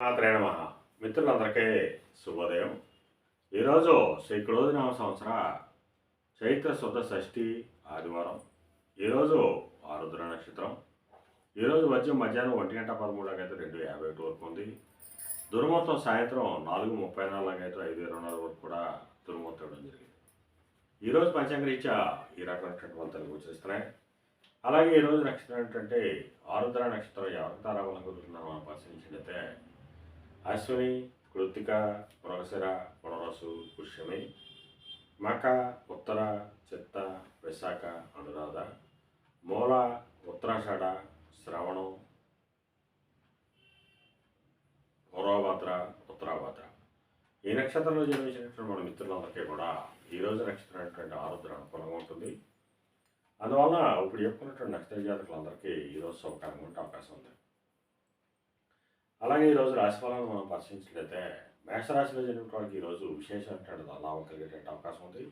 శ్రీమాత్రే నమః. మిత్రులందరికీ శుభోదయం. ఈరోజు శ్రీ క్రోధినామ సంవత్సర చైత్ర శుద్ధ షష్ఠి ఆదివారం. ఈరోజు ఆరుద్ర నక్షత్రం. ఈరోజు మధ్యాహ్నం 1:13 అయితే 2:51 వరకు ఉంది. దుర్ముహూర్తం సాయంత్రం 4:34 అయితే 5:24 వరకు కూడా దుర్ముహూర్తం ఇవ్వడం జరిగింది. ఈరోజు పంచాంగరీత్యా ఈ రకమైనటువంటి ఫలితాలు గోచరిస్తున్నాయి. అలాగే ఈరోజు నక్షత్రం ఏంటంటే ఆరుద్ర నక్షత్రం ఎవరికి తారాబలం కుదురుతుందో మనం పరిశీలించినట్లయితే అశ్విని, కృత్తిక, మృగశిర, పునరసు, పుష్యమి, మక, ఉత్తర, చిత్త, విశాఖ, అనురాధ, మూల, ఉత్తరాషాఢ, శ్రవణం, పూర్వభద్ర, ఉత్తరాభద్ర. ఈ నక్షత్రంలో జన్మించినటువంటి మన మిత్రులందరికీ కూడా ఈరోజు నక్షత్రం అనేటువంటి ఆరుద్ర అనుకూలంగా ఉంటుంది. అందువలన ఇప్పుడు చెప్పుకున్నటువంటి నక్షత్ర జాతకులందరికీ ఈరోజు శుభకరంగా ఉండే అవకాశం ఉంది. అలాగే ఈరోజు రాశిఫలాలను మనం పరిశీలించినట్లయితే మేషరాశిలో జరిగిన వాళ్ళకి ఈరోజు విశేషమైనటువంటి లాభం కలిగేటువంటి అవకాశం ఉంది.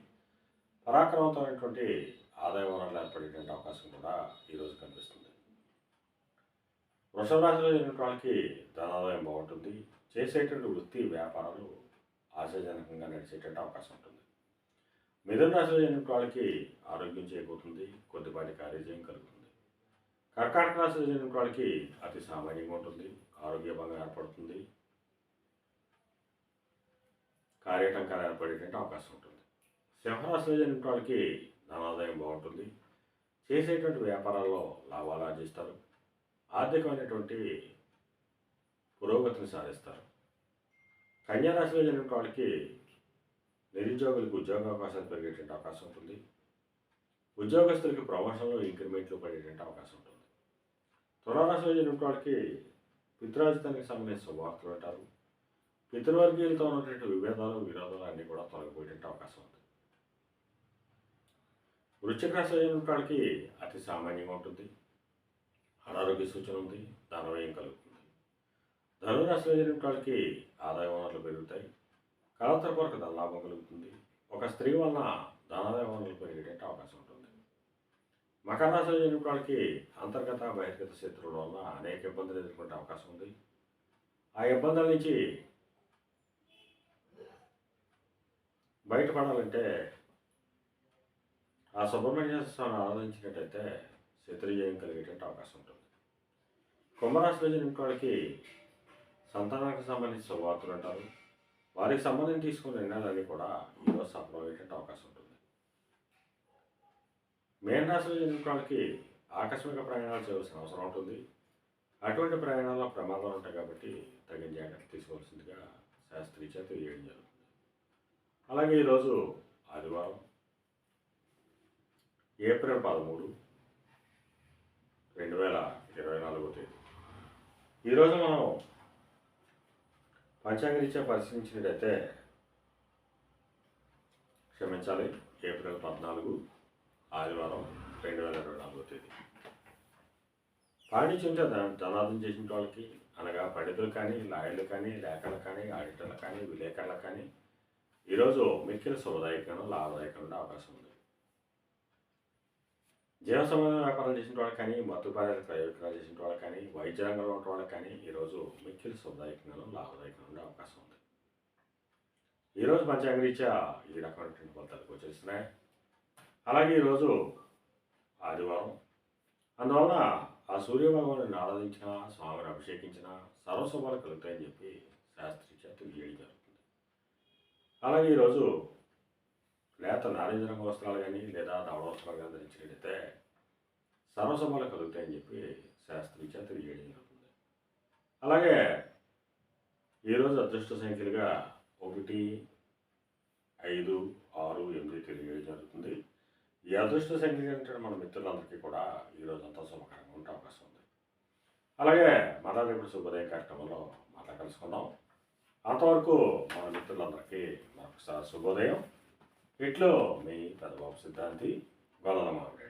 పరాక్రమవంతమైనటువంటి ఆదాయ వనరులు ఏర్పడేటువంటి అవకాశం కూడా ఈరోజు కనిపిస్తుంది. వృషభ రాశిలో జరిగిన వాళ్ళకి ధనాదాయం బాగుంటుంది. చేసేటువంటి వృత్తి వ్యాపారాలు ఆశాజనకంగా నడిచేటువంటి అవకాశం ఉంటుంది. మిథున రాశిలో జరిగిన వాళ్ళకి ఆరోగ్యం చేకూరుతుంది. కొద్దిపాటి కార్యజయం కలుగుతుంది. కర్కాటక రాశిలో జరిగిన వాళ్ళకి అతి సామాన్యంగా ఉంటుంది. ఆరోగ్య భంగం ఏర్పడుతుంది. కార్యటంకాలు ఏర్పడేటువంటి అవకాశం ఉంటుంది. సింహరాశిలో జరిగిన వాళ్ళకి ధనాదాయం బాగుంటుంది. చేసేటువంటి వ్యాపారాల్లో లాభాలు ఆర్జిస్తారు. ఆర్థికమైనటువంటి పురోగతిని సాధిస్తారు. కన్యారాశిలో జరిగిన వాళ్ళకి నిరుద్యోగులకు ఉద్యోగ అవకాశాలు పెరిగేటువంటి అవకాశం ఉంటుంది. ఉద్యోగస్తులకి ప్రమోషన్లు ఇంక్రిమెంట్లు పడేటువంటి అవకాశం ఉంటుంది. తులారాశిలో జరిగిన వాళ్ళకి పితృరాజితానికి సంబంధించిన శుభవార్తలు అంటారు. పితృవర్గీయులతో ఉన్నటువంటి విభేదాలు విరోధాలు అన్నీ కూడా తొలగిపోయేటువంటి అవకాశం ఉంది. వృశ్చిక రాశిలో జరిగిన వాళ్ళకి అతి సామాన్యంగా ఉంటుంది. అనారోగ్య సూచన ఉంది. ధనవ్యయం కలుగుతుంది. ధనురాశిలో జరిగిన వాళ్ళకి ఆదాయ వనరులు పెరుగుతాయి. కళాతర కొరకు ధనలాభం కలుగుతుంది. ఒక స్త్రీ వలన ధనాదాయ వనరులు పెరిగేటువంటి అవకాశం ఉంటుంది. మకర రాశిలో జరిగిన వాళ్ళకి అంతర్గత బహిర్గత శత్రువుల వల్ల అనేక ఇబ్బందులు ఎదుర్కొనే అవకాశం ఉంది. ఆ ఇబ్బందుల నుంచి బయటపడాలంటే ఆ సుబ్రహ్మణ్య స్వామిని ఆరాధించినట్టయితే శత్రుజయం కలిగేటువంటి అవకాశం ఉంటుంది. కుంభరాశిలో జరిగిన వాళ్ళకి సంతానానికి సంబంధించిన శుభవార్తలు అంటారు. వారికి సంబంధించి తీసుకున్న నిర్ణయాలన్నీ కూడా ఈరోజు సఫలమయ్యేటువంటి అవకాశం ఉంటుంది. మేన రాశిలో జరిగిన వాళ్ళకి ఆకస్మిక ప్రయాణాలు చేయవలసిన అవసరం ఉంటుంది. అటువంటి ప్రయాణాల్లో ప్రమాదాలు ఉంటాయి కాబట్టి తగిన జాగ్రత్తలు తీసుకోవాల్సిందిగా శాస్త్రీయ తెలియజేయడం జరుగుతుంది. అలాగే ఈరోజు ఆదివారం ఏప్రిల్ 13, 2024 తేదీ. ఈరోజు మనం పంచాంగరీత్యా పరిశీలించినట్టయితే క్షమించాలి, ఏప్రిల్ 14 ఆదివారం 2024 తేదీ. పాండిత్యంతో ధనార్థం చేసిన వాళ్ళకి అనగా పండితులు కానీ, లాయర్లు కానీ, లేఖలు కానీ, ఆడిటర్లు కానీ, విలేకరులు కానీ ఈరోజు మిక్కిలి శుభదాయకంగా లాభదాయకంగా అవకాశం ఉంది. జీవ సంబంధ వ్యాపారం చేసిన వాళ్ళకి కానీ, మత్తు పాదాలు క్రయ విక్రయాలు చేసిన వాళ్ళకి కానీ, వైద్య రంగంలో ఉన్న వాళ్ళకి కానీ ఈరోజు మిక్కిలి శుభదాయకంగా లాభదాయకంగా ఉండే అవకాశం ఉంది. ఈరోజు పంచాంగరీత్యా ఈ రకమైనటువంటి ఫలితాలు గోచరిస్తున్నాయి. అలాగే ఈరోజు ఆదివారం. అందువలన ఆ సూర్యభగవాన్ని ఆరాధించిన, స్వామిని అభిషేకించిన సర్వశుభాలు కలుగుతాయని చెప్పి శాస్త్రీయ తెలియజేయడం జరుగుతుంది. అలాగే ఈరోజు లేత నారింజ రంగు వస్త్రాలు కానీ లేదా దవడ వస్త్రాలు కానీ ధరించినట్టయితే సర్వశుభాలు కలుగుతాయని చెప్పి శాస్త్రీయ తెలియజేయడం జరుగుతుంది. అలాగే ఈరోజు అదృష్ట సంఖ్యలుగా 1, 5, 6, 8 తెలియజేయడం జరుగుతుంది. ఈ అదృష్ట సంఖ్య ఏంటంటే మన మిత్రులందరికీ కూడా ఈరోజు అంతా శుభకరంగా ఉండే అవకాశం ఉంది. అలాగే మళ్ళా రేపు శుభోదయ కార్యక్రమంలో మళ్ళా కలుసుకుందాం. అంతవరకు మన మిత్రులందరికీ మరొకసారి శుభోదయం. ఇట్లో మీ పెద్దబాబు సిద్ధాంతి గొల్లల మామిడి.